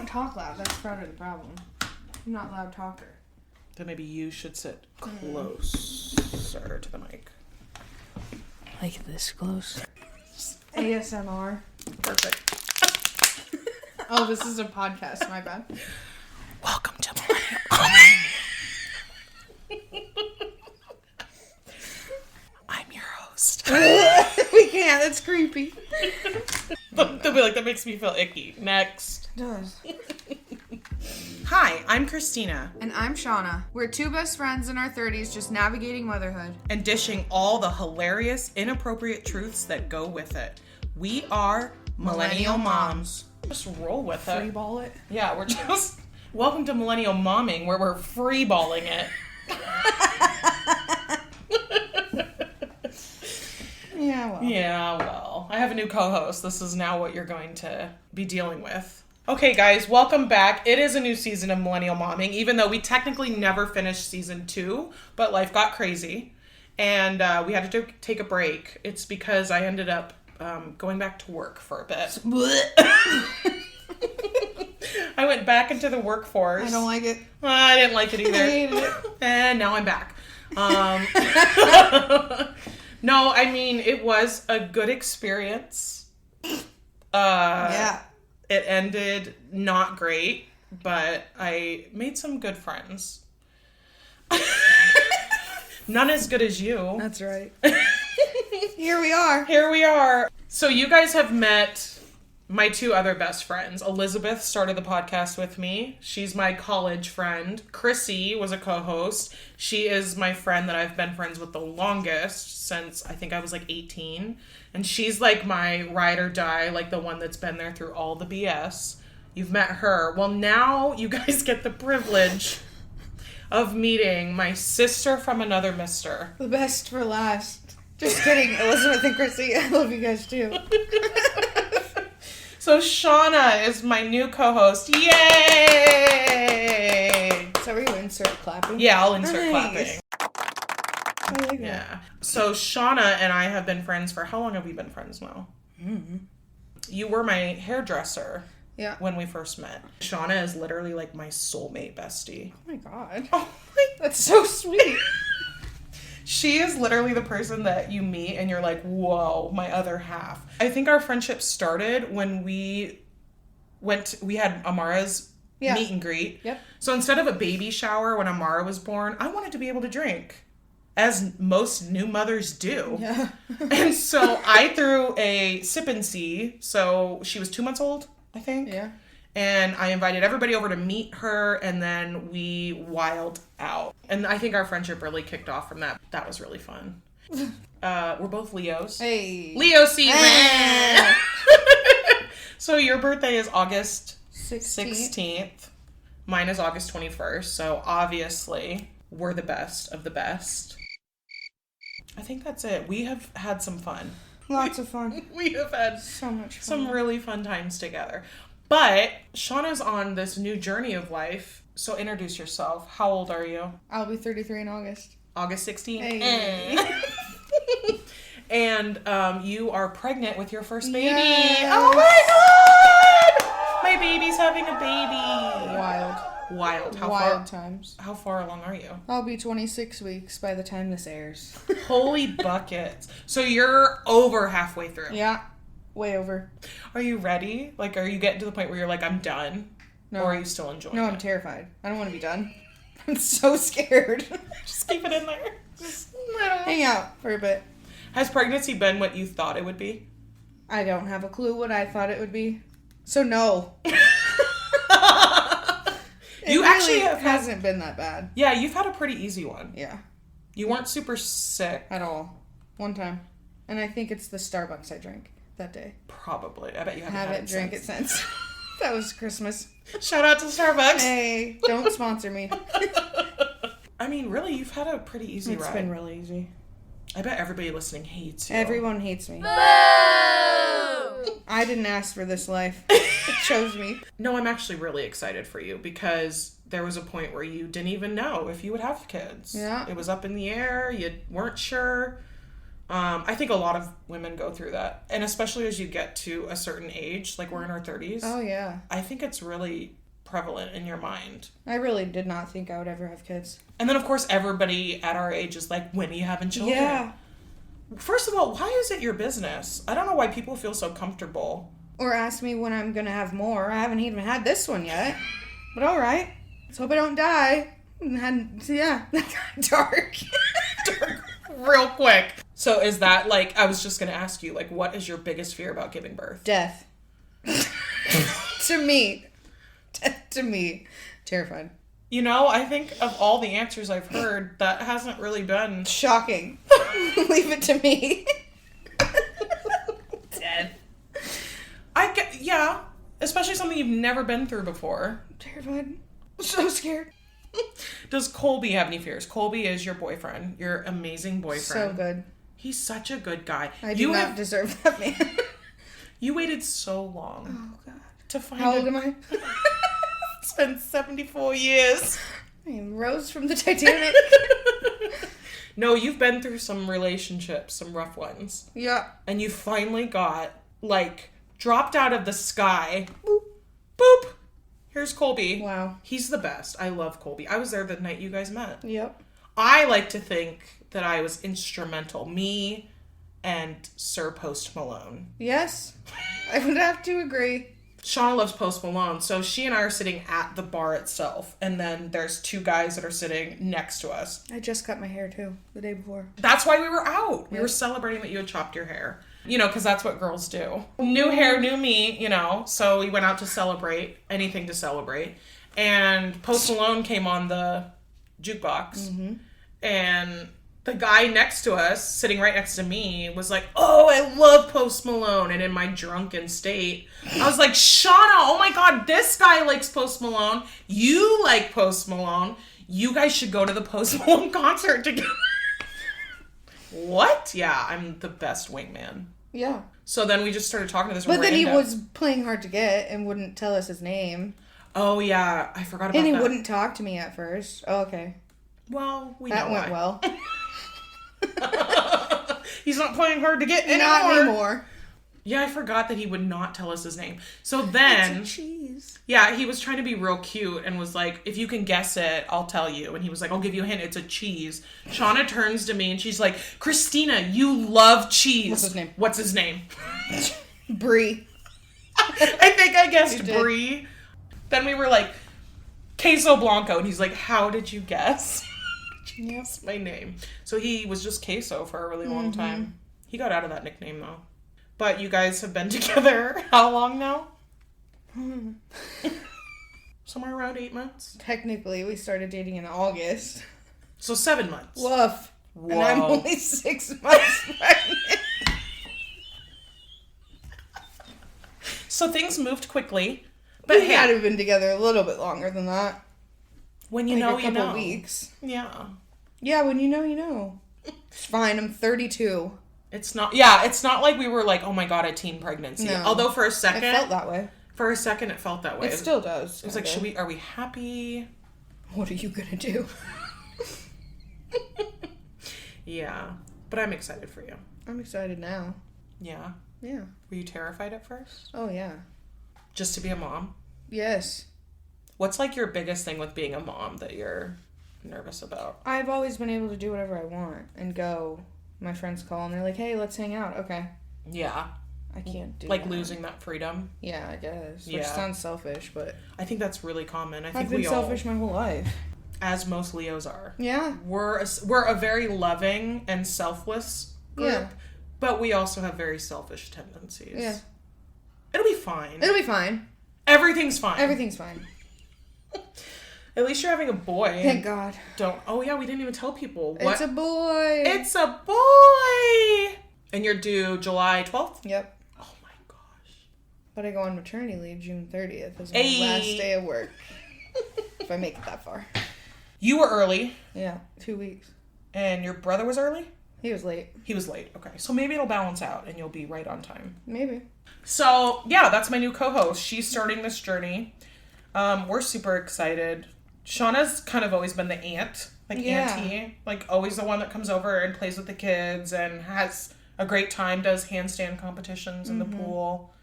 talk loud. That's part of the problem. I'm not a loud talker. Then maybe you should sit closer to the mic. Like this close. ASMR. Perfect. Oh, this is a podcast. My bad. Welcome to Millennial. I'm your host. We can't. That's creepy. They'll be like, that makes me feel icky. Next. It does. Hi, I'm Kristina. And I'm Shawna. We're two best friends in our 30s just navigating motherhood. And dishing all the hilarious, inappropriate truths that go with it. We are Millennial Moms. Just roll with it. Freeball it? Yeah, we're just... Welcome to Millennial Momming, where we're freeballing it. Yeah, well. I have a new co-host. This is now what you're going to be dealing with. Okay, guys, welcome back. It is a new season of Millennial Momming, even though we technically never finished season 2, but life got crazy, and we had to take a break. It's because I ended up going back to work for a bit. I went back into the workforce. I don't like it. I didn't like it either. I hated it. And now I'm back. No, I mean, it was a good experience. Yeah. It ended not great, but I made some good friends. None as good as you. That's right. Here we are. Here we are. So you guys have met my two other best friends. Elizabeth started the podcast with me. She's my college friend. Chrissy was a co-host. She is my friend that I've been friends with the longest since I think I was like 18. And she's like my ride or die, like the one that's been there through all the BS. You've met her. Well, now you guys get the privilege of meeting my sister from another mister. The best for last. Just kidding. Elizabeth and Chrissy, I love you guys too. So Shawna is my new co-host. Yay! So are you insert clapping? Yeah, I'll insert clapping. I like that. Yeah. So Shawna and I have been friends for, how long have we been friends now? Mm-hmm. You were my hairdresser. Yeah. When we first met. Shawna is literally like my soulmate bestie. Oh my god. Oh my. That's so sweet. She is literally the person that you meet and you're like, whoa, my other half. I think our friendship started when we had Amara's meet and greet. Yep. So instead of a baby shower when Amara was born, I wanted to be able to drink, as most new mothers do. Yeah. And so I threw a sip and see. So she was 2 months old, I think. Yeah. And I invited everybody over to meet her, and then we wilded out. And I think our friendship really kicked off from that. That was really fun. We're both Leos. Hey. Leo season! Hey. So your birthday is August 16th. 16th. Mine is August 21st. So obviously, we're the best of the best. I think that's it. We have had some fun. Lots of fun. We have had So much fun. some really fun times together. But Shawna's on this new journey of life. So introduce yourself. How old are you? I'll be 33 in August. August 16th. Hey. And you are pregnant with your first baby. Yes. Oh my god! My baby's having a baby. Wild. Wild times. How far along are you? I'll be 26 weeks by the time this airs. Holy buckets. So you're over halfway through. Yeah. Way over. Are you ready? Like, are you getting to the point where you're like, I'm done? No. Or are you still enjoying it? No, I'm terrified. I don't want to be done. I'm so scared. Just keep it in there. Just hang out for a bit. Has pregnancy been what you thought it would be? I don't have a clue what I thought it would be. So no. You actually hasn't been that bad. Yeah, you've had a pretty easy one. Yeah. You weren't super sick. At all. One time. And I think it's the Starbucks I drank that day. Probably. I bet you haven't Haven't drank it since. That was Christmas. Shout out to Starbucks. Hey, don't sponsor me. I mean, really, you've had a pretty easy ride. It's been really easy. I bet everybody listening hates you. Everyone hates me. Boo! I didn't ask for this life. It chose me. No, I'm actually really excited for you because there was a point where you didn't even know if you would have kids. Yeah. It was up in the air. You weren't sure. I think a lot of women go through that. And especially as you get to a certain age, like we're in our 30s. Oh, yeah. I think it's really prevalent in your mind. I really did not think I would ever have kids. And then, of course, everybody at our age is like, when are you having children? Yeah. First of all, why is it your business? I don't know why people feel so comfortable. Or ask me when I'm going to have more. I haven't even had this one yet. But all right. Let's hope I don't die. Yeah. Dark. Dark. Real quick. So is that, like, I was just going to ask you, like, what is your biggest fear about giving birth? Death. To me. Death to me. Terrified. You know, I think of all the answers I've heard, that hasn't really been... Shocking. Leave it to me. Dead. Yeah. Especially something you've never been through before. Terrified. So scared. Does Colby have any fears? Colby is your boyfriend. Your amazing boyfriend. So good. He's such a good guy. I do not deserve that man. You waited so long. Oh, God. To find How old am I? It's been 74 years. I am Rose from the Titanic. No, you've been through some relationships, some rough ones. Yeah. And you finally got, like, dropped out of the sky. Boop. Boop. Here's Colby. Wow. He's the best. I love Colby. I was there the night you guys met. Yep. I like to think that I was instrumental. Me and Sir Post Malone. Yes. I would have to agree. Shawna loves Post Malone, so she and I are sitting at the bar itself, and then there's two guys that are sitting next to us. I just cut my hair, too, the day before. That's why we were out. We Yep. were celebrating that you had chopped your hair. You know, because that's what girls do. New hair, new me, you know. So we went out to celebrate, anything to celebrate. And Post Malone came on the jukebox. And the guy next to us, sitting right next to me, was like, oh, I love Post Malone. And in my drunken state, I was like, Shawna, oh my God, this guy likes Post Malone. You like Post Malone. You guys should go to the Post Malone concert together. What? Yeah, I'm the best wingman. Yeah. So then we just started talking to this But then he random- was playing hard to get and wouldn't tell us his name. Oh, yeah. I forgot about And he that. wouldn't talk to me at first. Oh, okay. Well, we That know went why. well. He's not playing hard to get anymore. Not anymore. Yeah, I forgot that he would not tell us his name. So then... It's a cheese. Yeah, he was trying to be real cute and was like, if you can guess it, I'll tell you. And he was like, I'll give you a hint. It's a cheese. Shawna turns to me and she's like, Kristina, you love cheese. What's his name? What's his name? Brie. I think I guessed You did. Brie. Then we were like, Queso Blanco. And he's like, how did you guess? Yep. That's my name. So he was just Queso for a really long time. He got out of that nickname though. But you guys have been together how long now? Somewhere around 8 months. Technically, we started dating in August. So 7 months. Woof. Whoa. And I'm only 6 months pregnant. So things moved quickly. But We hey, had to have been together a little bit longer than that. when you Like know, a you couple know. weeks. Yeah. Yeah, when you know, you know. It's fine. I'm 32. It's not like we were like, oh my God, a teen pregnancy. No. Although for a It second, felt that way. it felt that way. It still does. It was like, are we happy? What are you gonna do? Yeah. But I'm excited for you. I'm excited now. Yeah. Yeah. Were you terrified at first? Oh, yeah. Just to be a mom? Yes. What's like your biggest thing with being a mom that you're nervous about? I've always been able to do whatever I want and go. My friends call and they're like, hey, let's hang out. Okay. Yeah. I can't do Like that. losing that freedom. Yeah, I guess. Which Yeah. sounds selfish, but I think that's really common. I think I've been we selfish all, my whole life. as most Leos are. Yeah. We're a very loving and selfless group, Yeah. but we also have very selfish tendencies. Yeah. It'll be fine. It'll be fine. Everything's fine. Everything's fine. At least you're having a boy. Thank God. Oh yeah, we didn't even tell people. What? It's a boy. It's a boy! And you're due July 12th? Yep. Oh my gosh. But I go on maternity leave June 30th is my Hey. last day of work. If I make it that far. You were early, Yeah, 2 weeks. and your brother was early? He was late. He was late. Okay. So maybe it'll balance out and you'll be right on time. Maybe. So, yeah, that's my new co-host. She's starting this journey. We're super excited. Shauna's kind of always been the aunt Like auntie. Like always the one that comes over and plays with the kids and has a great time, does handstand competitions in the pool.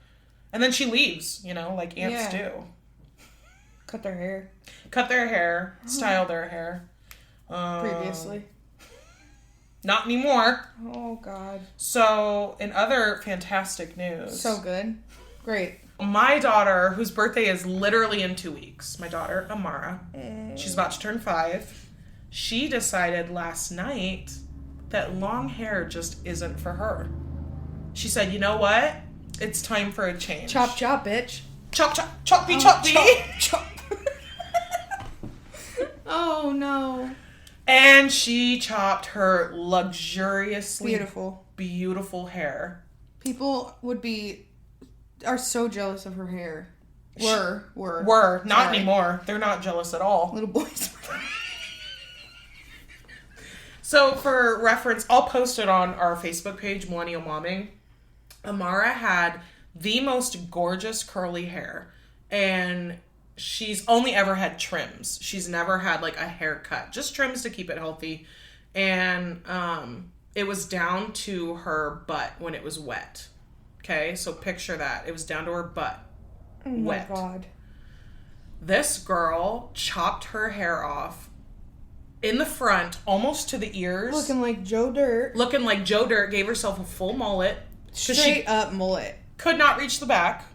And then she leaves, like aunts do. Cut their hair. Cut their hair. Style their hair. Previously. Not anymore. Oh, God. So, in other fantastic news. So good. Great. My daughter, whose birthday is literally in 2 weeks, my daughter, Amara, she's about to turn 5. She decided last night that long hair just isn't for her. She said, you know what? It's time for a change. Chop, chop, bitch. Chop, chop, choppy, choppy. Chop, chop. Oh, no. And she chopped her luxuriously beautiful hair. People are so jealous of her hair. Were. Not anymore. They're not jealous at all. Little boys. So for reference, I'll post it on our Facebook page, Millennial Momming. Amara had the most gorgeous curly hair. And she's only ever had trims. She's never had like a haircut. Just trims to keep it healthy. And it was down to her butt when it was wet. Okay, so picture that. It was down to her butt. Wet. Oh my God. This girl chopped her hair off in the front, almost to the ears. Looking like Joe Dirt. Gave herself a full mullet. Straight up mullet. Could not reach the back.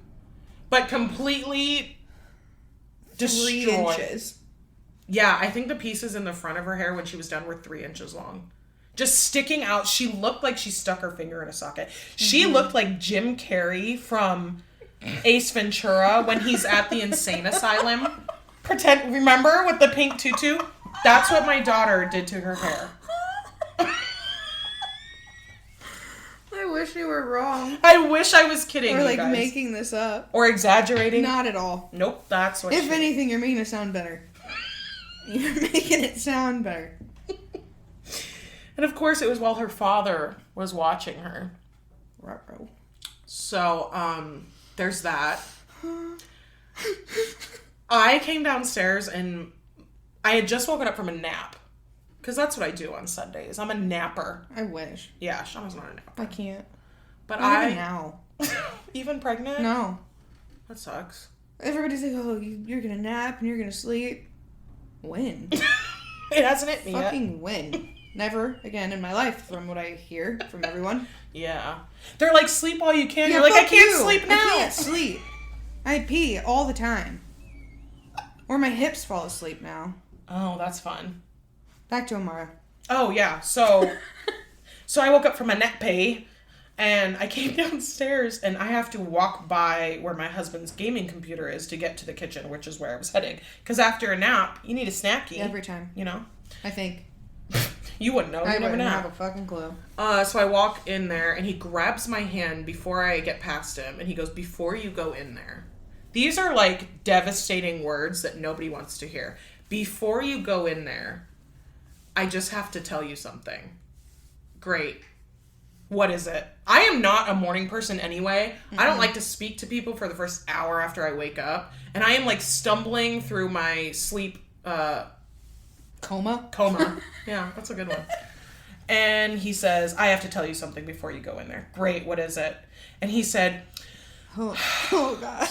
But completely 3 inches. Yeah, I think the pieces in the front of her hair when she was done were 3 inches long. Just sticking out. She looked like she stuck her finger in a socket. She looked like Jim Carrey from Ace Ventura when he's at the insane asylum. Remember with the pink tutu? That's what my daughter did to her hair. I wish you were wrong. I wish I was kidding. Or you guys. making this up. Or exaggerating. Not at all. Nope, that's what If anything, you're making it sound better. You're making it sound better. And of course, it was while her father was watching her. Ruh-roh. So, there's that. I came downstairs and I had just woken up from a nap. Because that's what I do on Sundays. I'm a napper. I wish. Yeah, Shawna's not a napper. I can't. But not even now. Even pregnant? No. That sucks. Everybody's like, oh, you're going to nap and you're going to sleep. When? It hasn't hit me Fucking when? Never again in my life, from what I hear from everyone. Yeah. They're like, sleep all you can. Yeah, you're like, I can't sleep now. I can't sleep. I pee all the time. Or my hips fall asleep now. Oh, that's fun. Back to Amara. Oh, yeah. So I woke up from a nap pay, and I came downstairs, and I have to walk by where my husband's gaming computer is to get to the kitchen, which is where I was heading. Because after a nap, you need a snacky. Every time. You know? I think. You wouldn't know. I never wouldn't know. have a fucking clue. So I walk in there, and he grabs my hand before I get past him, and he goes, before you go in there. These are, like, devastating words that nobody wants to hear. Before you go in there, I just have to tell you something. Great. What is it? I am not a morning person anyway. Mm-hmm. I don't like to speak to people for the first hour after I wake up. And I am, like, stumbling through my sleep... Coma? Yeah, that's a good one. And he says, I have to tell you something before you go in there. Great, what is it? And he said, oh God.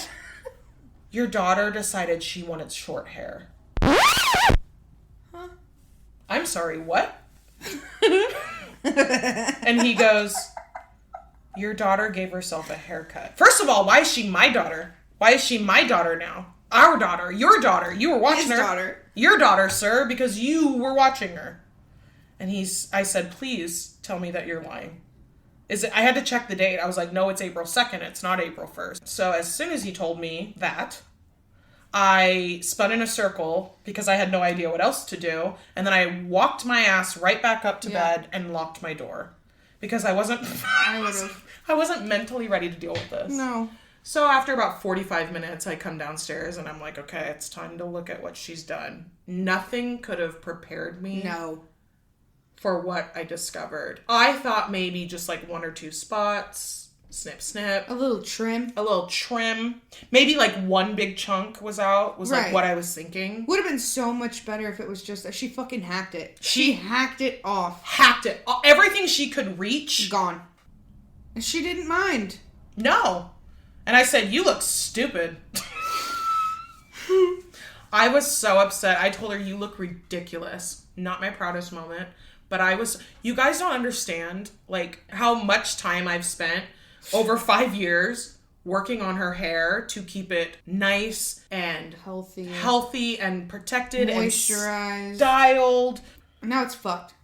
Your daughter decided she wanted short hair. Huh? I'm sorry, what? And he goes, your daughter gave herself a haircut. First of all, why is she my daughter? Why is she my daughter now? Our daughter, your daughter. You were watching her. His daughter. Your daughter, sir, because you were watching her. And I said, please tell me that you're lying. I had to check the date. I was like, no, it's April 2nd. It's not April 1st. So as soon as he told me that, I spun in a circle because I had no idea what else to do. And then I walked my ass right back up to bed and locked my door. Because I wasn't mentally ready to deal with this. No. So after about 45 minutes, I come downstairs and I'm like, okay, it's time to look at what she's done. Nothing could have prepared me. No. For what I discovered. I thought maybe just like 1 or 2 spots. snip, snip. A little trim. Maybe like one big chunk was out, was like Right. what I was thinking. Would have been so much better if it was just that she fucking hacked it. She hacked it off. Hacked it. Everything she could reach. Gone. And she didn't mind. No. And I said, you look stupid. I was so upset. I told her, you look ridiculous. Not my proudest moment. But you guys don't understand, like, how much time I've spent over 5 years working on her hair to keep it nice and healthy and protected moisturized, and styled. Now it's fucked.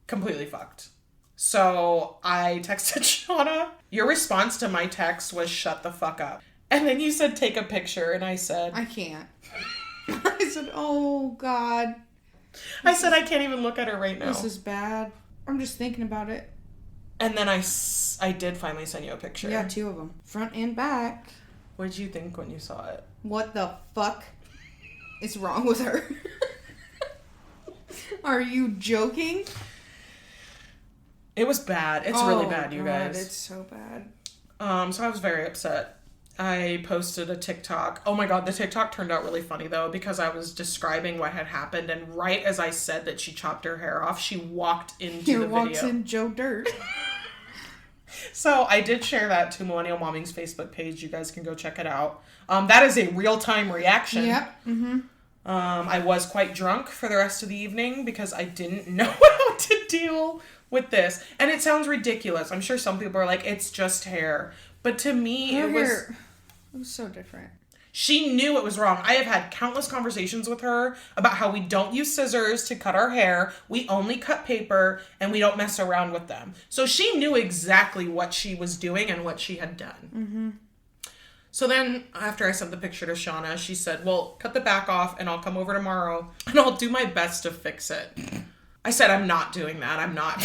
Completely fucked. So I texted Shawna. Your response to my text was shut the fuck up. And then you said take a picture, and I said I can't. I said, oh God. I said I can't even look at her right now. This is bad. I'm just thinking about it. And then I did finally send you a picture. Yeah, 2 of them. Front and back. What did you think when you saw it? What the fuck is wrong with her? Are you joking? It was bad. It's really bad, you guys. It's so bad. So I was very upset. I posted a TikTok. Oh my God, the TikTok turned out really funny though, because I was describing what had happened, and right as I said that she chopped her hair off, she walked into the video. Walks in Joe Dirt. So I did share that to Millennial Momming's Facebook page. You guys can go check it out. That is a real-time reaction. Yep. Mm-hmm. I was quite drunk for the rest of the evening because I didn't know how to deal with this. And it sounds ridiculous. I'm sure some people are like, it's just hair. But to me, It was so different. She knew it was wrong. I have had countless conversations with her about how we don't use scissors to cut our hair. We only cut paper, and we don't mess around with them. So she knew exactly what she was doing and what she had done. Mm-hmm. So then, after I sent the picture to Shawna, she said, well, cut the back off, and I'll come over tomorrow, and I'll do my best to fix it. I said, I'm not doing that. I'm not.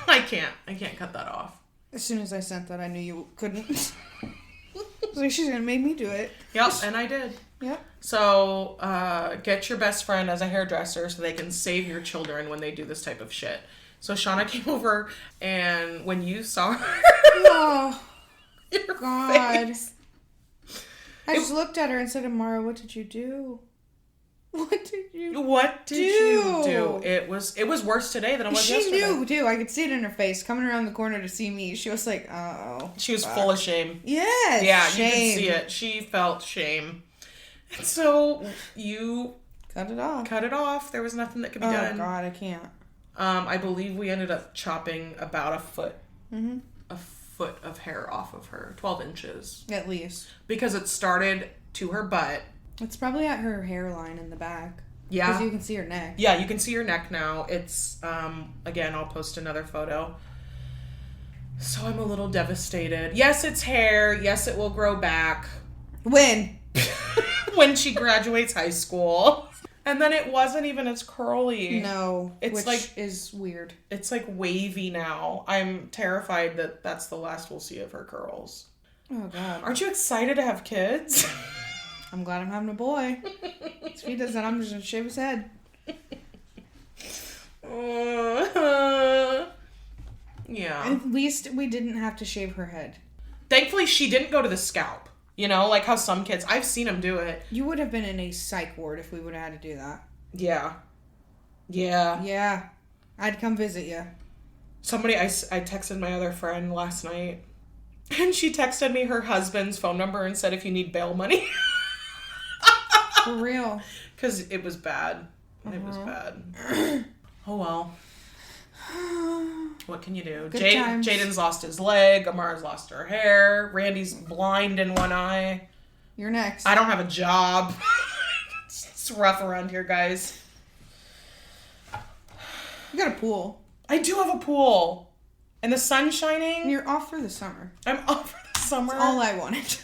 I can't cut that off. As soon as I sent that, I knew you couldn't. So she's gonna make me do it. Yep, and I did. Yep. So, get your best friend as a hairdresser so they can save your children when they do this type of shit. So Shawna came over, and when you saw her, oh, your God. face, I just looked at her and said, Amara, what did you do? What did you do? It was worse today than it was yesterday. She knew, too. I could see it in her face. Coming around the corner to see me, she was like, oh. She was full of shame. Yes. Yeah, shame. You could see it. She felt shame. And so you cut it off. There was nothing that could be done. Oh, God, I can't. I believe we ended up chopping about a foot. Mm-hmm. A foot of hair off of her. 12 inches. At least. Because it started to her butt. It's probably at her hairline in the back. Yeah. Because you can see her neck. Yeah, you can see her neck now. It's, again, I'll post another photo. So I'm a little devastated. Yes, it's hair. Yes, it will grow back. When? When she graduates high school. And then it wasn't even as curly. No. It's which is weird. It's like wavy now. I'm terrified that that's the last we'll see of her curls. Oh, God. Aren't you excited to have kids? I'm glad I'm having a boy. If he does that, I'm just going to shave his head. Yeah. At least we didn't have to shave her head. Thankfully, she didn't go to the scalp. You know, like how some kids, I've seen them do it. You would have been in a psych ward if we would have had to do that. Yeah. Yeah. Yeah. I'd come visit you. Somebody, I texted my other friend last night, and she texted me her husband's phone number and said if you need bail money. For real. Because it was bad. It was bad. Oh, well. What can you do? Jaden's lost his leg. Amara's lost her hair. Randy's blind in one eye. You're next. I don't have a job. It's rough around here, guys. You got a pool. I do have a pool. And the sun's shining. And you're off for the summer. I'm off for the summer. That's all I wanted.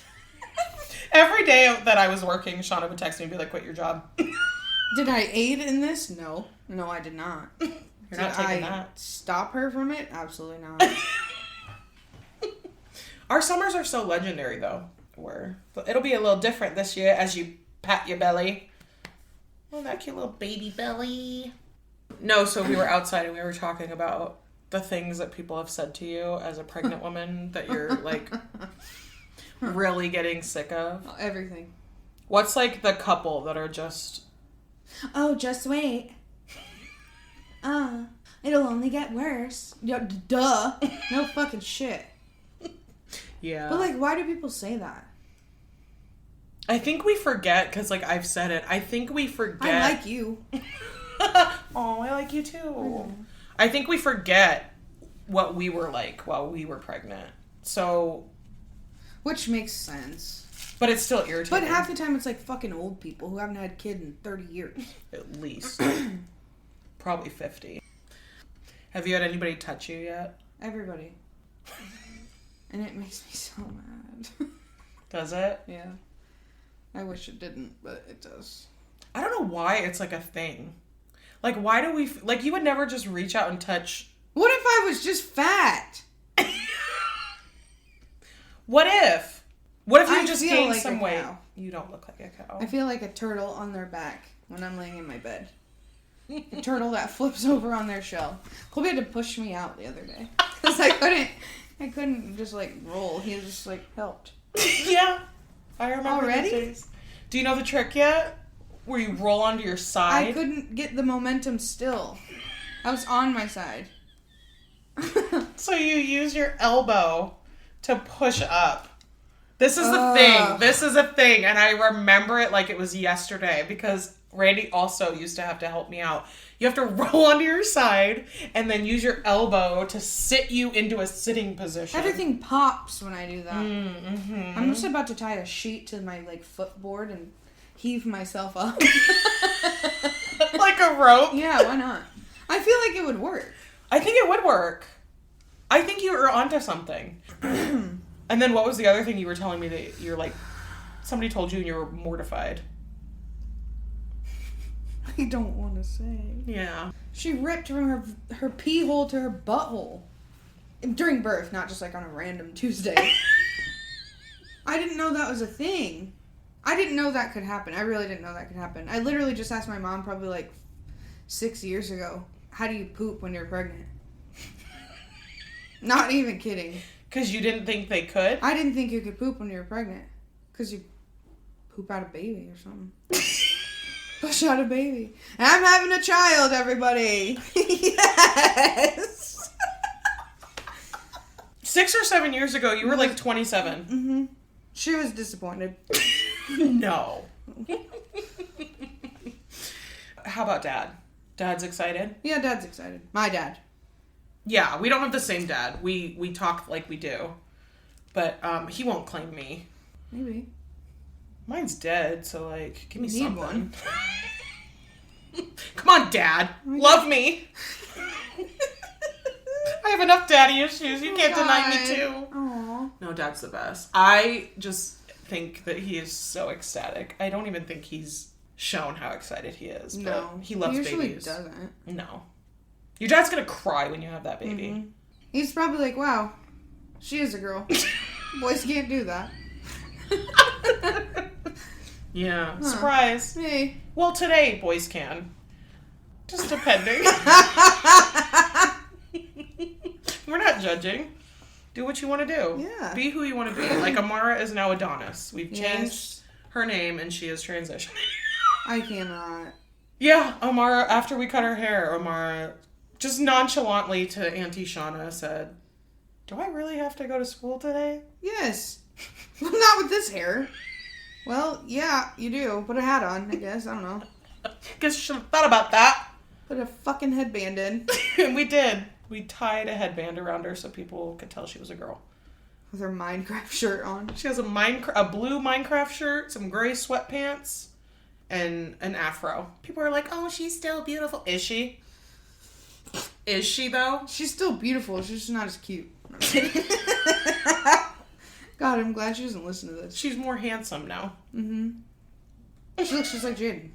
Every day that I was working, Shawna would text me and be like, quit your job. Did I aid in this? No. No, I did not. You're not taking that. Stop her from it? Absolutely not. Our summers are so legendary, though. It'll be a little different this year as you pat your belly. Oh, that cute little baby belly. No, so we were outside and we were talking about the things that people have said to you as a pregnant woman that you're, like, really getting sick of? Everything. What's, like, the couple that are just... Oh, just wait. It'll only get worse. Duh. No fucking shit. Yeah. But, like, why do people say that? I think we forget, because, like, I've said it. I think we forget... I like you. Oh, I like you too. I think we forget what we were like while we were pregnant. So... Which makes sense. But it's still irritating. But half the time it's like fucking old people who haven't had a kid in 30 years. At least. Probably 50. Have you had anybody touch you yet? Everybody. And it makes me so mad. Does it? Yeah. I wish it didn't, but it does. I don't know why it's like a thing. Like, why do we... Like, you would never just reach out and touch... What if I was just fat? What if? What if you I just feel gained like some a weight? cow. You don't look like a cow. I feel like a turtle on their back when I'm laying in my bed. A turtle that flips over on their shell. Colby had to push me out the other day. Because I couldn't just, like, roll. He just, like, helped. Yeah. I remember Already? those days. Do you know the trick yet? Where you roll onto your side? I couldn't get the momentum still. I was on my side. So you use your elbow to push up. This is the thing. This is a thing. And I remember it like it was yesterday because Randy also used to have to help me out. You have to roll onto your side and then use your elbow to sit you into a sitting position. Everything pops when I do that. Mm-hmm. I'm just about to tie a sheet to my, like, footboard and heave myself up. Like a rope? Yeah, why not? I feel like it would work. I think it would work. I think you were onto something. And then what was the other thing you were telling me that you're like, somebody told you and you were mortified? I don't want to say. Yeah. She ripped from her pee hole to her butthole. During birth, not just like on a random Tuesday. I didn't know that was a thing. I didn't know that could happen. I really didn't know that could happen. I literally just asked my mom probably like 6 years ago, how do you poop when you're pregnant? Not even kidding. Because you didn't think they could? I didn't think you could poop when you were pregnant. Because you poop out a baby or something. Push out a baby. And I'm having a child, everybody. Yes. 6 or 7 years ago, you were like 27. Mm-hmm. She was disappointed. No. How about Dad? Dad's excited? Yeah, Dad's excited. My dad. Yeah, we don't have the same dad. We talk like we do. But he won't claim me. Maybe. Mine's dead, so like, give me Need something. one. Come on, Dad. Love me. I have enough daddy issues. You can't deny me too. Aww. No, Dad's the best. I just think that he is so ecstatic. I don't even think he's shown how excited he is. But No. he loves he usually babies. doesn't. No. Your dad's gonna cry when you have that baby. Mm-hmm. He's probably like, wow, she is a girl. Boys can't do that. Yeah. Huh. Surprise. Hey. Well, today boys can. Just depending. We're not judging. Do what you want to do. Yeah. Be who you want to be. Like Amara is now Adonis. We've changed Yes. her name and she is transitioning. I cannot. Yeah, Amara, after we cut her hair, Amara just nonchalantly to Auntie Shawna said, "Do I really have to go to school today?" Yes. Well, not with this hair. Well, yeah, you do. Put a hat on, I guess. I don't know. Guess you should have thought about that. Put a fucking headband in. And we did. We tied a headband around her so people could tell she was a girl. With her Minecraft shirt on. She has a blue Minecraft shirt, some gray sweatpants, and an afro. People are like, "Oh, she's still beautiful." Is she? Is she, though? She's still beautiful. She's just not as cute. I'm kidding. God, I'm glad she doesn't listen to this. She's more handsome now. Mm-hmm. She looks just like Jaden.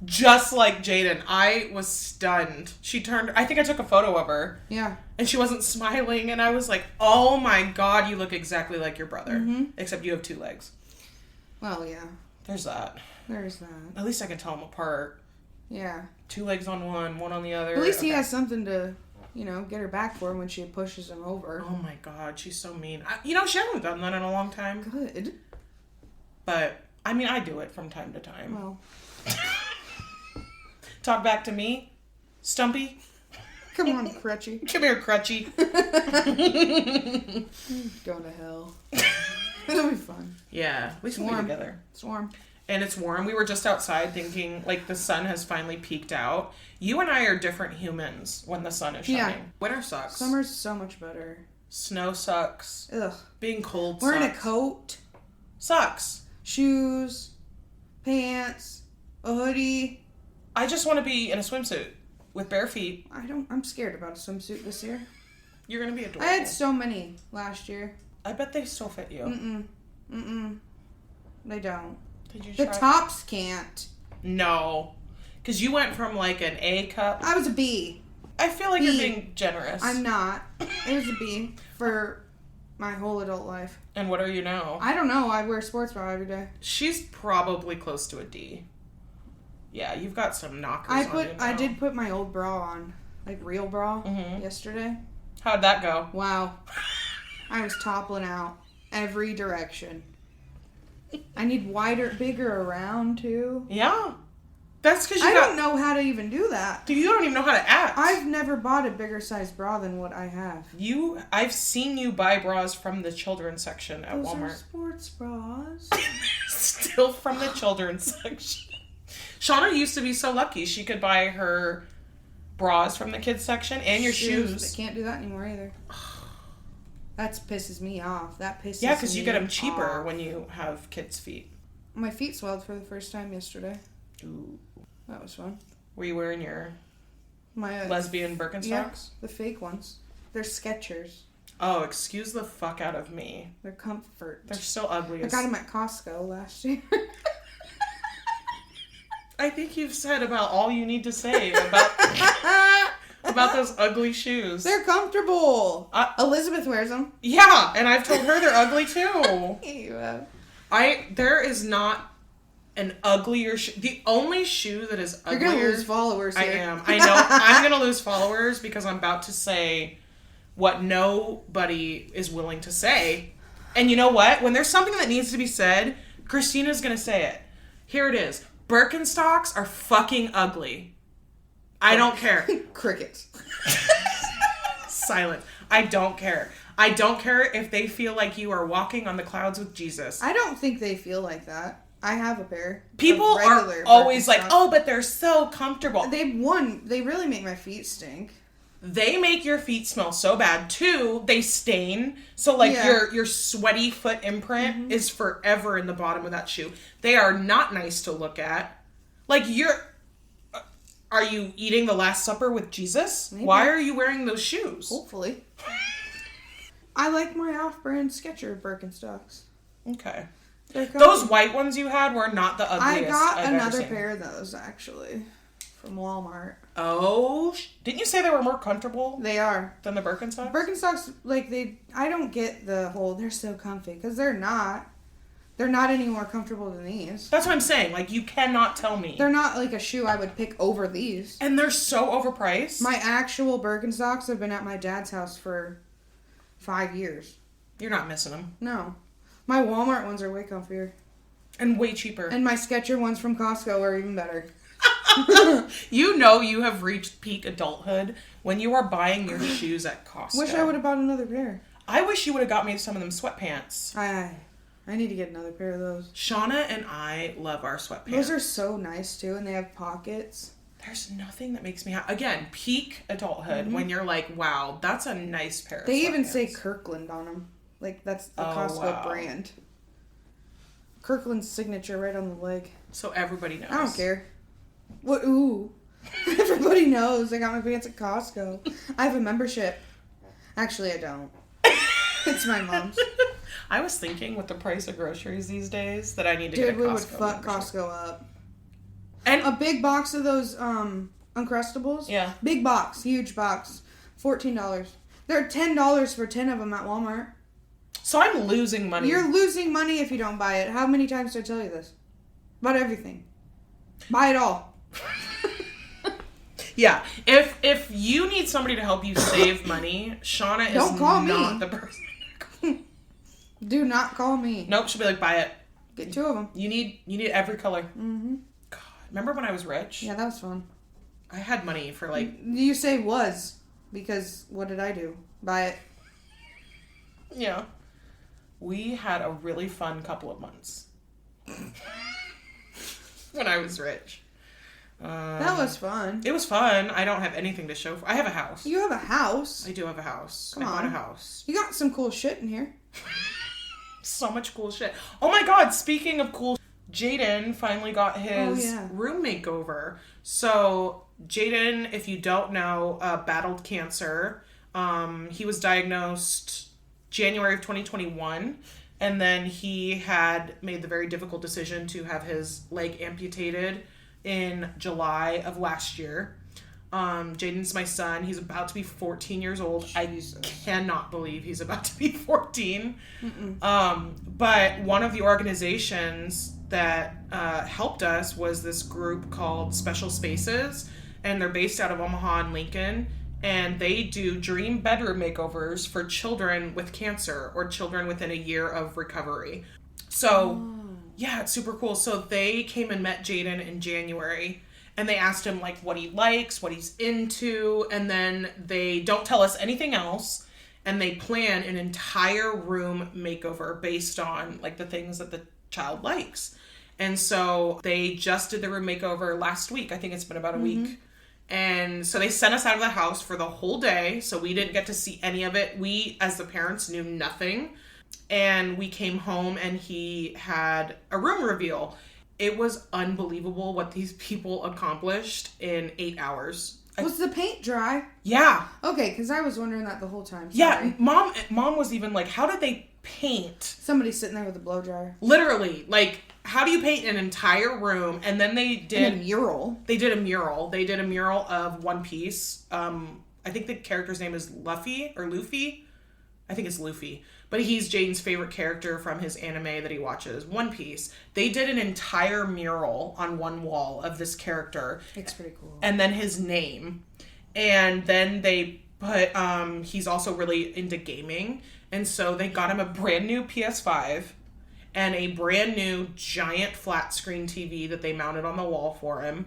Just like Jaden. I was stunned. She turned... I think I took a photo of her. Yeah. And she wasn't smiling. And I was like, oh my God, you look exactly like your brother. Mm-hmm. Except you have 2 legs. Well, yeah. There's that. There's that. At least I can tell them apart. Yeah. 2 legs on one on the other. At least he Okay. has something to get her back for him when she pushes him over. Oh my God, she's so mean. She hasn't done that in a long time. Good. But, I mean, I do it from time to time. Well. Talk back to me, Stumpy. Come on, Crutchy. Come here, Crutchy. Going to hell. It'll be fun. Yeah, we can be together. It's warm. And it's warm. We were just outside thinking, like, the sun has finally peaked out. You and I are different humans when the sun is shining. Yeah. Winter sucks. Summer's so much better. Snow sucks. Ugh. Being cold Wearing sucks. a coat. Sucks. Shoes. Pants. A hoodie. I just want to be in a swimsuit with bare feet. I'm scared about a swimsuit this year. You're going to be adorable. I had so many last year. I bet they still fit you. They don't. Did you try? The tops can't. No. Because you went from like an A cup. I was a B. I feel like you're being generous. I'm not. It was a B for my whole adult life. And what are you now? I don't know. I wear sports bra every day. She's probably close to a D. Yeah, you've got some knockers on you now. I did put my old bra on. Like real bra yesterday. How'd that go? Wow. I was toppling out every direction. I need bigger around too. Yeah. That's because I don't know how to even do that. You don't even know how to act. I've never bought a bigger size bra than what I have. I've seen you buy bras from the children's section at Walmart. Those are sports bras. Still from the children's section. Shawna used to be so lucky she could buy her bras from the kids section and your shoes. They can't do that anymore either. That pisses me off. Yeah, because you get them cheaper when you have kids' feet. My feet swelled for the first time yesterday. Ooh. That was fun. Were you wearing your my lesbian Birkenstocks? Yeah, the fake ones. They're Skechers. Oh, excuse the fuck out of me. They're comfort. They're so ugly. I got them at Costco last year. I think you've said about all you need to say about those ugly shoes. They're comfortable. Elizabeth wears them. Yeah, and I've told her they're ugly too. Yeah. There is not an uglier shoe. The only shoe that is uglier. You're gonna lose followers here. I am. I know. I'm gonna lose followers because I'm about to say what nobody is willing to say. And you know what? When there's something that needs to be said, Kristina's gonna say it. Here it is. Birkenstocks are fucking ugly. I don't care. Crickets. Silent. I don't care. I don't care if they feel like you are walking on the clouds with Jesus. I don't think they feel like that. I have a pair. People are always like, oh, but they're so comfortable. They really make my feet stink. They make your feet smell so bad. 2, they stain. So like your sweaty foot imprint is forever in the bottom of that shoe. They are not nice to look at. Like are you eating the Last Supper with Jesus? Maybe. Why are you wearing those shoes? Hopefully. I like my off-brand Skechers Birkenstocks. Okay. Those white ones you had were not the ugliest I got I've another ever seen. pair of those, actually, from Walmart. Oh, didn't you say they were more comfortable? They are. Than the Birkenstocks? Birkenstocks, I don't get the whole, they're so comfy, because they're not. They're not any more comfortable than these. That's what I'm saying. Like, you cannot tell me. They're not like a shoe I would pick over these. And they're so overpriced. My actual Birkenstocks have been at my dad's house for 5 years. You're not missing them. No. My Walmart ones are way comfier. And way cheaper. And my Skechers ones from Costco are even better. You know you have reached peak adulthood when you are buying your shoes at Costco. Wish I would have bought another pair. I wish you would have got me some of them sweatpants. I need to get another pair of those. Shawna and I love our sweatpants. Those are so nice too, and they have pockets. There's nothing that makes me happy. Again, peak adulthood when you're like, wow, that's a nice pair of sweatpants. They even say Kirkland on them. Like, that's the Costco brand. Kirkland's signature right on the leg. So everybody knows. I don't care. What? Ooh. Everybody knows. I got my pants at Costco. I have a membership. Actually, I don't. It's my mom's. I was thinking with the price of groceries these days that I need to get a Costco Dude, we would fuck membership. Costco up. And a big box of those Uncrustables. Yeah. Big box. Huge box. $14. They're $10 for 10 of them at Walmart. So I'm losing money. You're losing money if you don't buy it. How many times did I tell you this? About everything. Buy it all. Yeah. If you need somebody to help you save money, Shawna Don't is call not me. the person. Do not call me. Nope, she'll be like, buy it. Get 2 of them. You need every color. Mm-hmm. God, remember when I was rich? Yeah, that was fun. I had money for like... You say was, because what did I do? Buy it. Yeah. We had a really fun couple of months. When I was rich. That was fun. It was fun. I don't have anything to show for. I have a house. You have a house. I do have a house. Come I bought a on. house. You got some cool shit in here. So much cool shit. Oh my god, speaking of cool, Jaden finally got his room makeover. So, Jaden, if you don't know, battled cancer. He was diagnosed January of 2021. And then he had made the very difficult decision to have his leg amputated in July of last year. Jaden's my son. He's about to be 14 years old. Jesus. I cannot believe he's about to be 14. But one of the organizations that helped us was this group called Special Spaces. And they're based out of Omaha and Lincoln. And they do dream bedroom makeovers for children with cancer or children within a year of recovery. So, yeah, it's super cool. So they came and met Jaden in January. And they asked him, like, what he likes, what he's into. And then they don't tell us anything else. And they plan an entire room makeover based on, like, the things that the child likes. And so they just did the room makeover last week. I think it's been about a week. And so they sent us out of the house for the whole day. So we didn't get to see any of it. We, as the parents, knew nothing. And we came home and he had a room reveal. It was unbelievable what these people accomplished in 8 hours. Was the paint dry? Yeah. Okay, because I was wondering that the whole time. Sorry. Yeah, mom was even like, how did they paint? Somebody's sitting there with a blow dryer. Literally, like, how do you paint an entire room? And then they did a mural. They did a mural. They did a mural of One Piece. I think the character's name is Luffy or Luffy. I think it's Luffy. But he's Jaden's favorite character from his anime that he watches, One Piece. They did an entire mural on one wall of this character. It's pretty cool. And then his name. And then they put, he's also really into gaming. And so they got him a brand new PS5 and a brand new giant flat screen TV that they mounted on the wall for him.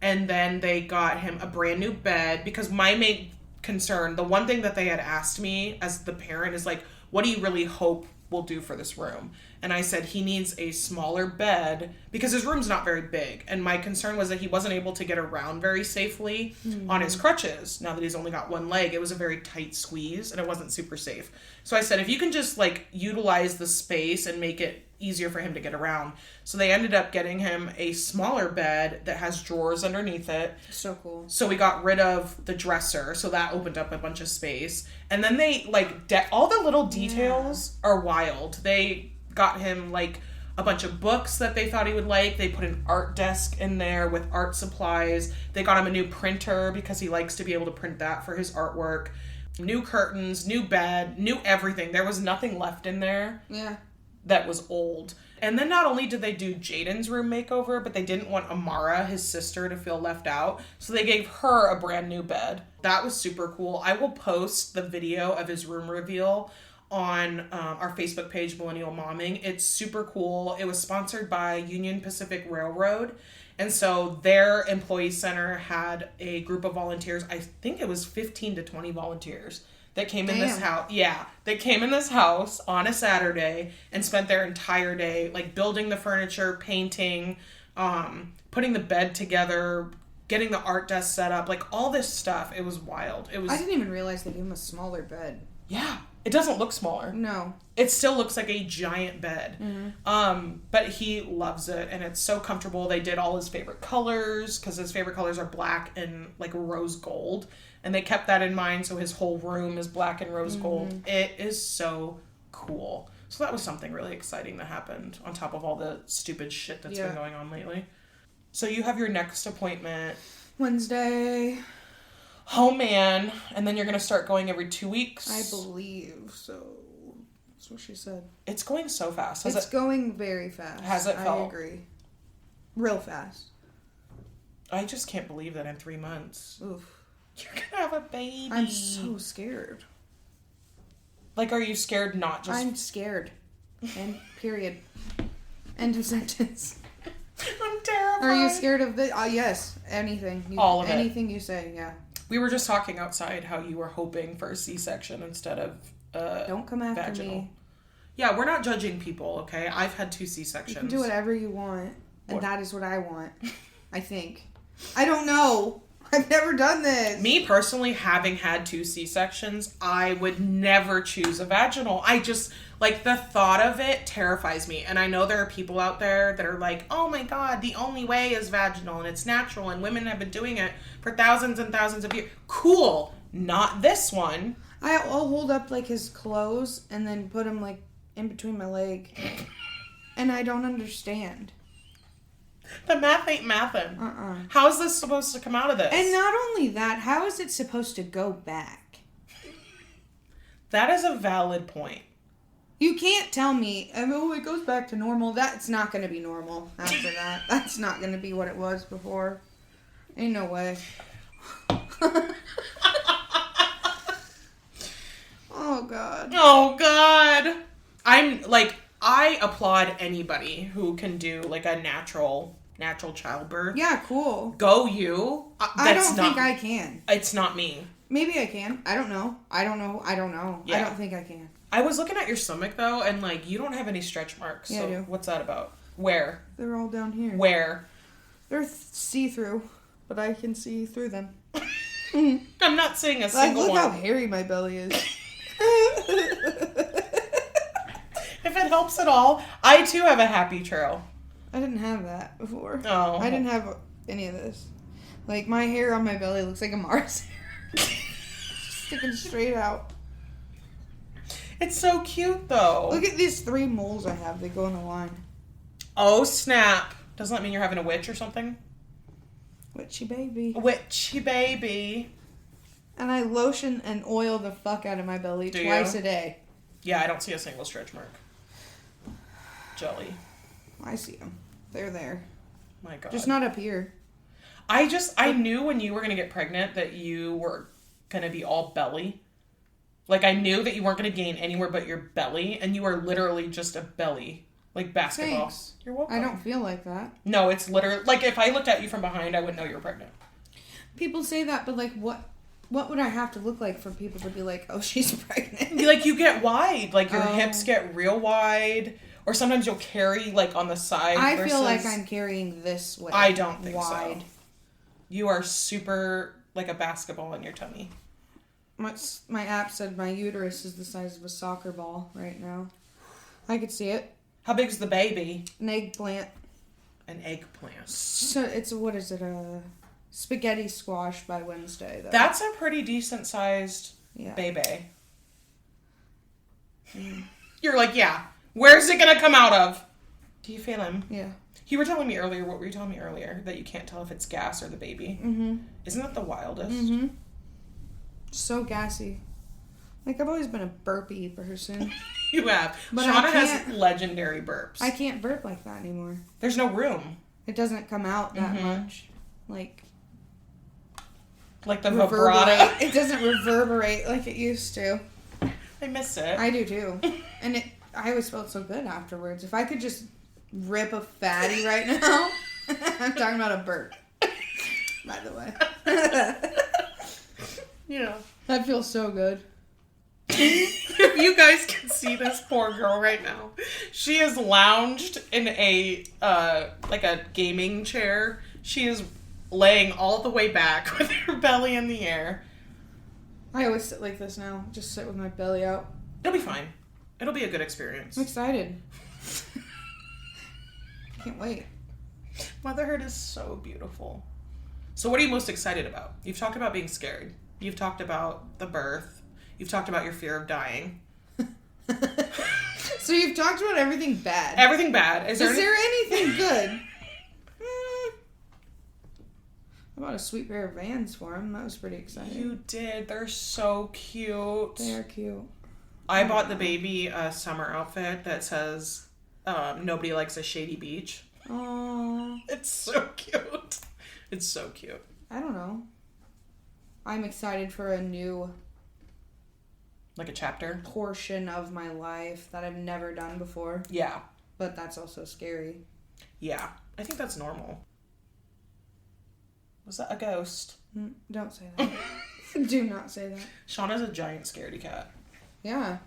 And then they got him a brand new bed because my main concern, the one thing that they had asked me as the parent is like, what do you really hope we'll do for this room? And I said he needs a smaller bed because his room's not very big. And my concern was that he wasn't able to get around very safely on his crutches. Now that he's only got one leg, it was a very tight squeeze and it wasn't super safe. So I said, if you can just like utilize the space and make it easier for him to get around. So they ended up getting him a smaller bed that has drawers underneath it. So cool. So we got rid of the dresser, so that opened up a bunch of space. And then they like all the little details are wild. They got him like a bunch of books that they thought he would like. They put an art desk in there with art supplies. They got him a new printer because he likes to be able to print that for his artwork. New curtains, new bed, new everything. There was nothing left in there. Yeah. That was old. And then not only did they do Jaden's room makeover, but they didn't want Amara, his sister, to feel left out. So they gave her a brand new bed. That was super cool. I will post the video of his room reveal on our Facebook page, Millennial Momming. It's super cool. It was sponsored by Union Pacific Railroad. And so their employee center had a group of volunteers. I think it was 15 to 20 volunteers that came in this house. Yeah, they came in this house on a Saturday and spent their entire day like building the furniture, painting, putting the bed together, getting the art desk set up, like all this stuff. It was wild. It was. I didn't even realize they gave him a smaller bed. Yeah, it doesn't look smaller. No, it still looks like a giant bed. But he loves it and it's so comfortable. They did all his favorite colors because his favorite colors are black and like rose gold. And they kept that in mind, so his whole room is black and rose gold. It is so cool. So that was something really exciting that happened on top of all the stupid shit that's been going on lately. So you have your next appointment Wednesday. Oh man. And then you're going to start going every 2 weeks. I believe so. That's what she said. It's going so fast. It's going very fast. Has it felt? I agree. Real fast. I just can't believe that in 3 months. Oof. You're gonna have a baby. I'm so scared. Like, are you scared not just... I'm scared. And period. End of sentence. I'm terrified. Are you scared of the... yes. Anything. All of it. Anything you say, yeah. We were just talking outside how you were hoping for a C-section instead of Don't come after vaginal. me. Yeah, we're not judging people, okay? I've had 2 C-sections. You can do whatever you want. And that is what I want. I think. I don't know. I've never done this. Me personally, having had 2 C-sections, I would never choose a vaginal. I just, like, the thought of it terrifies me. And I know there are people out there that are like, oh my God, the only way is vaginal and it's natural and women have been doing it for thousands and thousands of years. Cool. Not this one. I'll hold up, like, his clothes and then put him, like, in between my leg. And I don't understand. The math ain't mathin'. How is this supposed to come out of this? And not only that, how is it supposed to go back? That is a valid point. You can't tell me, oh, it goes back to normal. That's not going to be normal after that. That's not going to be what it was before. Ain't no way. Oh, God. Oh, God. I applaud anybody who can do, like, a natural childbirth. Yeah, cool. Go you. I don't think I can. It's not me. Maybe I can. I don't know. Yeah. I don't think I can. I was looking at your stomach, though, and, like, you don't have any stretch marks. Yeah, so I do. What's that about? Where? They're all down here. Where? They're see-through, but I can see through them. I'm not seeing a single look one. How hairy my belly is. If it helps at all, I, too, have a happy trail. I didn't have that before. Oh. I didn't have any of this. Like, my hair on my belly looks like a Mars hair. Sticking straight out. It's so cute, though. Look at these 3 moles I have. They go in a line. Oh, snap. Doesn't that mean you're having a witch or something? Witchy baby. Witchy baby. And I lotion and oil the fuck out of my belly twice a day. Yeah, I don't see a single stretch mark. Jelly. I see them. They're there. My God. Just not up here. I knew when you were going to get pregnant that you were going to be all belly. Like, I knew that you weren't going to gain anywhere but your belly, and you are literally just a belly. Like basketball. Thanks. You're welcome. I don't feel like that. No, it's literally... Like, if I looked at you from behind, I wouldn't know you were pregnant. People say that, but, like, what would I have to look like for people to be like, oh, she's pregnant? Like, you get wide. Like, your hips get real wide. Or sometimes you'll carry, like, on the side. I feel like I'm carrying this way. I don't think wide. so. You are super, like, a basketball in your tummy. My app said my uterus is the size of a soccer ball right now. I could see it. How big's the baby? An eggplant. An eggplant. So it's, what is it, a spaghetti squash by Wednesday, though. That's a pretty decent sized baby. Mm. You're like, yeah. Where's it gonna come out of? Do you feel him? Yeah. You were telling me earlier, what were you telling me earlier? That you can't tell if it's gas or the baby. Mm-hmm. Isn't that the wildest? Mm-hmm. So gassy. Like, I've always been a burpy person. You have. But Shawna has legendary burps. I can't burp like that anymore. There's no room. It doesn't come out that much. Like the vibrato. It doesn't reverberate like it used to. I miss it. I do too. And I always felt so good afterwards. If I could just rip a fatty right now. I'm talking about a burp. By the way. Yeah. That feels so good. If you guys can see this poor girl right now, she is lounged in a like a gaming chair. She is laying all the way back with her belly in the air. I always sit like this now. Just sit with my belly out. It'll be fine. It'll be a good experience. I'm excited. Can't wait. Motherhood is so beautiful. So what are you most excited about? You've talked about being scared. You've talked about the birth. You've talked about your fear of dying. So you've talked about everything bad. Everything bad. Is there anything good? I bought a sweet pair of Vans for him. That was pretty exciting. You did. They're so cute. They are cute. I bought the baby a summer outfit that says, nobody likes a shady beach. Aww. It's so cute. It's so cute. I don't know. I'm excited for a new... Like a chapter? Portion of my life that I've never done before. Yeah. But that's also scary. Yeah. I think that's normal. Was that a ghost? Don't say that. Do not say that. Shawna's a giant scaredy cat. Yeah.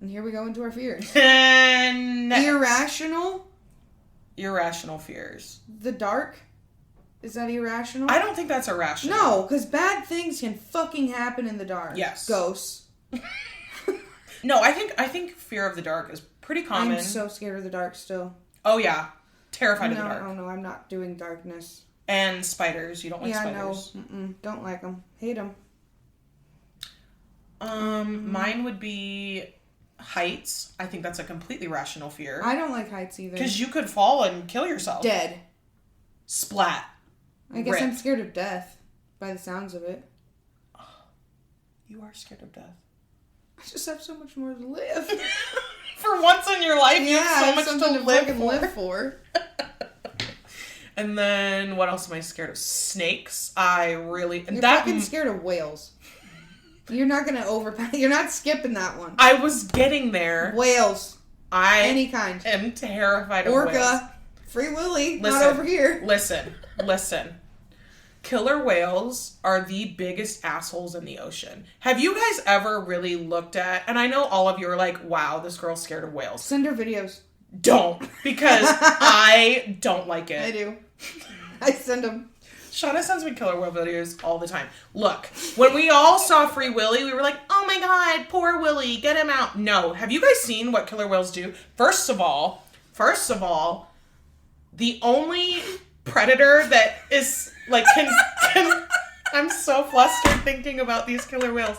And here we go into our fears. And Irrational? Irrational fears. The dark? Is that irrational? I don't think that's irrational. No, because bad things can fucking happen in the dark. Yes. Ghosts. No, I think fear of the dark is pretty common. I'm so scared of the dark still. Oh, yeah. Terrified of the dark. No, I'm not doing darkness. And spiders. You don't like spiders? Yeah, no. Don't like them. Hate them. Mine would be heights. I think that's a completely rational fear. I don't like heights either. Because you could fall and kill yourself. Dead. Splat. I guess Rip. I'm scared of death, by the sounds of it. You are scared of death. I just have so much more to live. For once in your life, you have so much to live for. And then, what else am I scared of? Snakes. You're fucking scared of whales. You're not gonna overpass. You're not skipping that one. I was getting there. Whales. Any kind. I am terrified of Orca. whales. Free Willy. Not over here. Listen. Killer whales are the biggest assholes in the ocean. Have you guys ever really looked at, and I know all of you are like, wow, this girl's scared of whales. Send her videos. Don't, because I don't like it. I do. I send them. Shawna sends me killer whale videos all the time. Look, when we all saw Free Willy, we were like, oh my god, poor Willy, get him out. No. Have you guys seen what killer whales do? First of all, the only predator that is, like, can I'm so flustered thinking about these killer whales.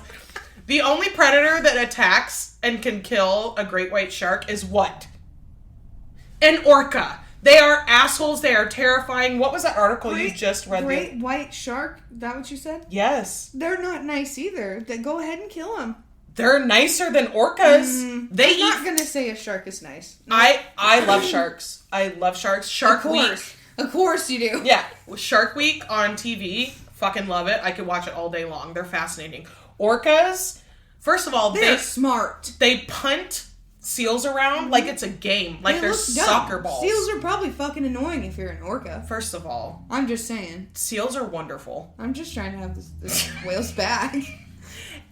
The only predator that attacks and can kill a great white shark is what? An orca. They are assholes. They are terrifying. What was that article you just read? Great white shark? Is that what you said? Yes. They're not nice either. Go ahead and kill them. They're nicer than orcas. I'm not going to say a shark is nice. No. I love sharks. I love sharks. Shark Week. Of course you do. Yeah. Shark Week on TV. Fucking love it. I could watch it all day long. They're fascinating. Orcas, first of all, they're smart. They punt seals around like it's a game. Like they're soccer balls. Seals are probably fucking annoying if you're an orca. First of all. I'm just saying. Seals are wonderful. I'm just trying to have this whale's back.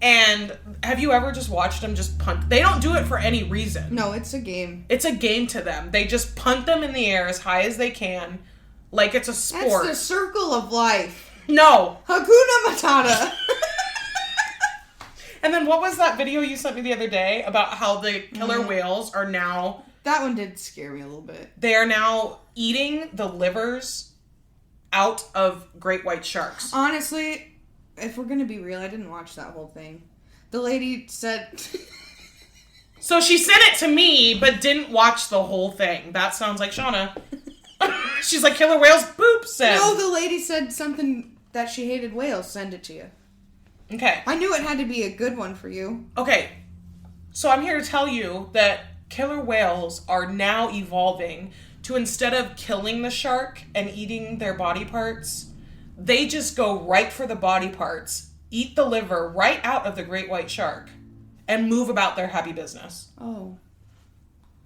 And have you ever just watched them just punt? They don't do it for any reason. No, it's a game. It's a game to them. They just punt them in the air as high as they can. Like it's a sport. That's the circle of life. No. Hakuna Matata. And then what was that video you sent me the other day about how the killer whales are now... That one did scare me a little bit. They are now eating the livers out of great white sharks. Honestly, if we're going to be real, I didn't watch that whole thing. The lady said... So she sent it to me, but didn't watch the whole thing. That sounds like Shawna. She's like, killer whales, boop, send. No, the lady said something that she hated whales. Send it to you. Okay. I knew it had to be a good one for you. Okay. So I'm here to tell you that killer whales are now evolving to, instead of killing the shark and eating their body parts, they just go right for the body parts, eat the liver right out of the great white shark, and move about their happy business. Oh.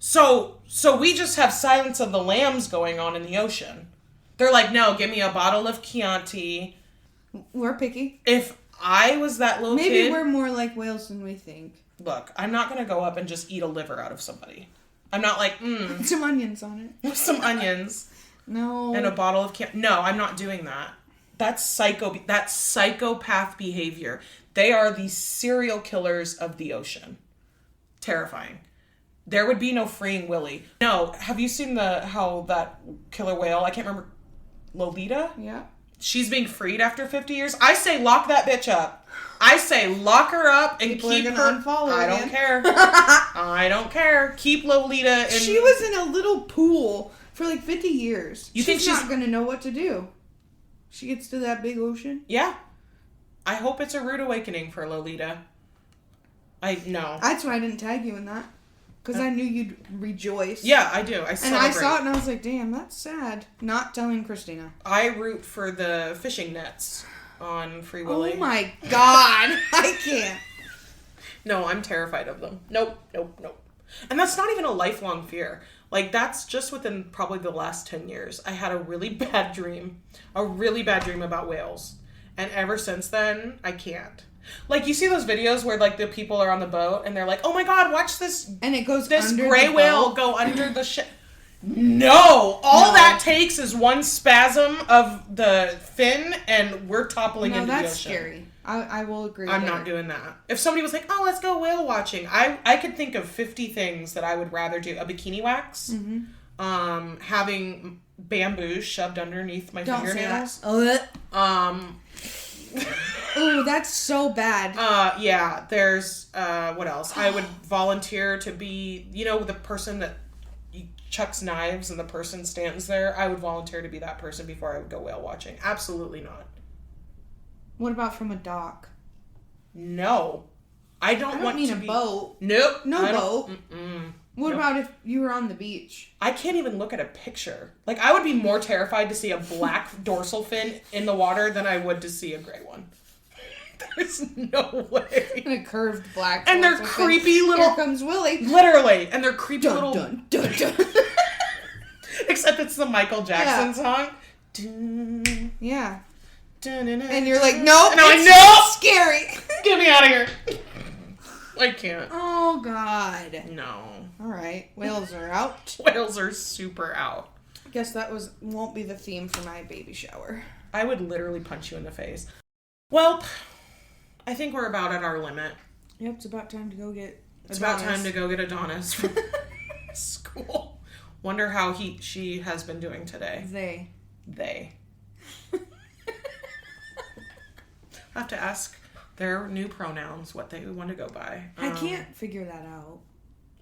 So we just have Silence of the Lambs going on in the ocean. They're like, no, give me a bottle of Chianti. We're picky. If I was that little kid... Maybe we're more like whales than we think. Look, I'm not going to go up and just eat a liver out of somebody. I'm not like, Some onions on it. Some onions. No. And a bottle of Chianti. No, I'm not doing that. That's psychopath behavior. They are the serial killers of the ocean. Terrifying. There would be no freeing Willy. No, have you seen how that killer whale, I can't remember, Lolita? Yeah. She's being freed after 50 years. I say lock that bitch up. I say lock her up and keep her. Unfollow I don't care. I don't care. Keep Lolita in. She was in a little pool for like 50 years. You think she's not going to know what to do? She gets to that big ocean? Yeah. I hope it's a rude awakening for Lolita. I know. That's why I didn't tag you in that. Because I knew you'd rejoice. Yeah, I do. I celebrate. And I saw it and I was like, damn, that's sad. Not telling Kristina. I root for the fishing nets on Free Willy. Oh my God. I can't. No, I'm terrified of them. Nope. And that's not even a lifelong fear. Like, that's just within probably the last 10 years. I had a really bad dream about whales. And ever since then, I can't. Like, you see those videos where, like, the people are on the boat and they're like, oh my God, watch this. And it goes this under gray the whale boat. go under the ship. No! All that takes is one spasm of the fin and we're toppling into the ocean. No, that's scary. I will agree. I'm not doing that. If somebody was like, oh, let's go whale watching, I could think of 50 things that I would rather do. A bikini wax. Mm-hmm. Having bamboo shoved underneath my fingernails. Oh, that's so bad. Yeah, there's, what else? I would volunteer to be, the person that chucks knives and the person stands there. I would volunteer to be that person before I would go whale watching. Absolutely not. What about from a dock? No. I don't want to be... a boat. Nope. No boat. What about if you were on the beach? I can't even look at a picture. Like, I would be more terrified to see a black dorsal fin in the water than I would to see a gray one. There's no way. And a curved black. And they're creepy little... Here comes Willie. Literally. And they're creepy little... Dun, dun, dun. Except it's the Michael Jackson song. Yeah. And you're like, nope. No, I know. Scary. Get me out of here. I can't. Oh, God. No. All right. Whales are out. Whales are super out. I guess that won't be the theme for my baby shower. I would literally punch you in the face. Well, I think we're about at our limit. Yep, it's about time to go get Adonis. It's about time to go get Adonis from school. Wonder how she has been doing today. They. I have to ask their new pronouns, what they want to go by. I can't figure that out.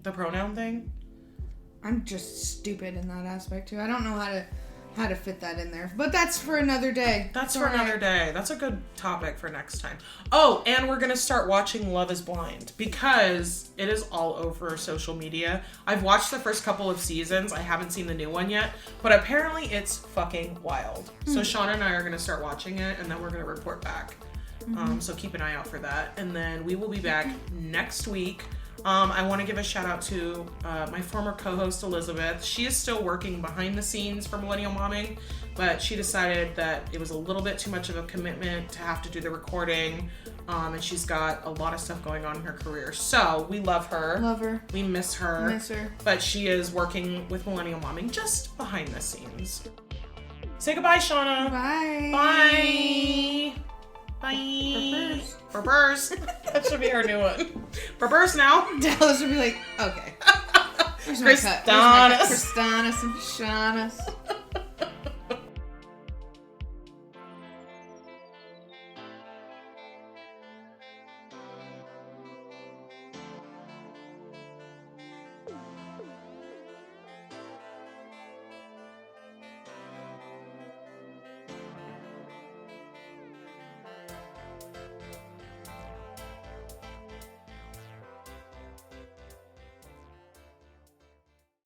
The pronoun thing? I'm just stupid in that aspect too. I don't know how to fit that in there. But that's for another day. That's for another day. That's a good topic for next time. Oh, and we're going to start watching Love is Blind because it is all over social media. I've watched the first couple of seasons. I haven't seen the new one yet, but apparently it's fucking wild. So Shawna and I are going to start watching it and then we're going to report back. So keep an eye out for that. And then we will be back next week. I want to give a shout out to my former co-host Elizabeth. She is still working behind the scenes for Millennial Momming, but she decided that it was a little bit too much of a commitment to have to do the recording, and she's got a lot of stuff going on in her career. So we love her. Love her. We miss her. Miss her. But she is working with Millennial Momming just behind the scenes. Say goodbye, Shawna. Bye. Bye. Bye. Burbers. That should be her new one. Burbers now. Dallas would be like, okay. Where's my cut? Kristina. Kristina and Shawna.